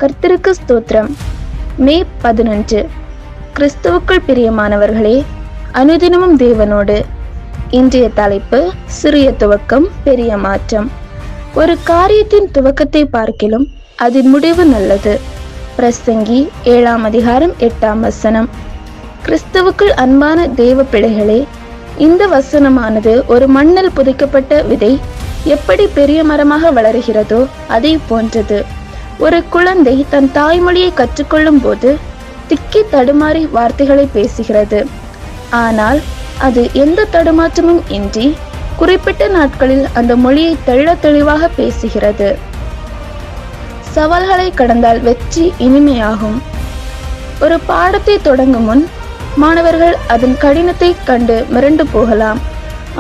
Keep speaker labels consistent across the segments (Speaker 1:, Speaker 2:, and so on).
Speaker 1: கர்த்தருக்கு ஸ்தோத்திரம். மே 11. கிறிஸ்துவுக்குள் பிரியமானவர்களே, அனுதினமும் தேவனோடு. இன்றைய தலைப்பு, சிறிய துவக்கம் பெரிய மாற்றம். ஒரு காரியத்தின் துவக்கத்தை பார்க்கிலும் அதன் முடிவு நல்லது. பிரசங்கி 7ஆம் அதிகாரம் 8ஆம் வசனம். கிறிஸ்துவுக்குள் அன்பான தேவ பிள்ளைகளே, இந்த வசனமானது ஒரு மண்ணில் புதைக்கப்பட்ட விதை எப்படி பெரிய மரமாக வளருகிறதோ அதை போன்றது. ஒரு குழந்தை தன் தாய்மொழியை கற்றுக்கொள்ளும் போது திக்கி தடுமாறி வார்த்தைகளை பேசுகிறது. ஆனால் அது எந்த தடுமாற்றமும் இன்றி குறிப்பிட்ட நாட்களில் அந்த மொழியை தெள்ள தெளிவாக பேசுகிறது. சவால்களை கடந்தால் வெற்றி இனிமையாகும். ஒரு பாடத்தை தொடங்கும் முன் மாணவர்கள் அதன் கடினத்தை கண்டு மிரண்டு போகலாம்.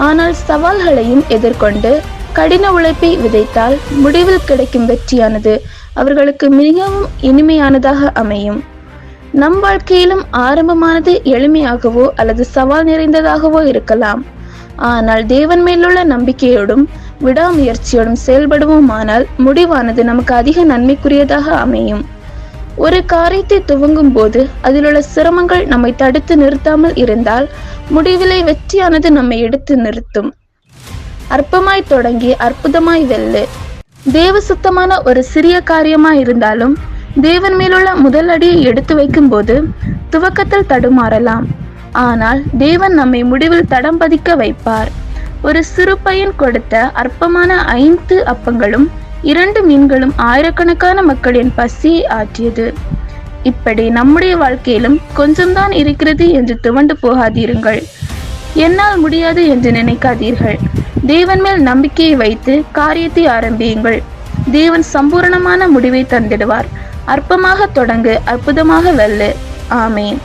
Speaker 1: ஆனால் சவால்களையும் எதிர்கொண்டு கடின உழைப்பை விதைத்தால் முடிவில் கிடைக்கும் வெற்றியானது அவர்களுக்கு மிகவும் இனிமையானதாக அமையும். நம் வாழ்க்கையிலும் ஆரம்பமானது எளிமையாகவோ அல்லது சவால் நிறைந்ததாகவோ இருக்கலாம். ஆனால் தேவன் மேலுள்ள நம்பிக்கையோடும் விடாமுயற்சியோடும் செயல்படுவோமானால் முடிவானது நமக்கு அதிக நன்மைக்குரியதாக அமையும். ஒரு காரியத்தை துவங்கும் போது அதிலுள்ள சிரமங்கள் நம்மை தடுத்து நிறுத்தாமல் இருந்தால் முடிவிலே வெற்றியானது நம்மை எடுத்து நிறுத்தும். அற்பமாய் தொடங்கி அற்புதமாய் வெல்லு. தேவ சுத்தமான ஒரு சிறிய காரியமாய் இருந்தாலும் தேவன் மேலுள்ள முதல் அடியை எடுத்து வைக்கும் போது துவக்கத்தில் தடுமாறலாம். ஆனால் தேவன் நம்மை முடிவில் தடம் பதிக்க வைப்பார். ஒரு சிறு பையன் கொடுத்த அற்பமான 5 அப்பங்களும் 2 மீன்களும் ஆயிரக்கணக்கான மக்களின் பசியை ஆற்றியது. இப்படி நம்முடைய வாழ்க்கையிலும் கொஞ்சம்தான் இருக்கிறது என்று துவண்டு போகாதீருங்கள். என்னால் முடியாது என்று நினைக்காதீர்கள். தேவன் மேல் நம்பிக்கையை வைத்து காரியத்தை ஆரம்பியுங்கள். தேவன் சம்பூரணமான முடிவை தந்திடுவார். அற்பமாக தொடங்கு, அற்புதமாக வெல்லு. ஆமேன்.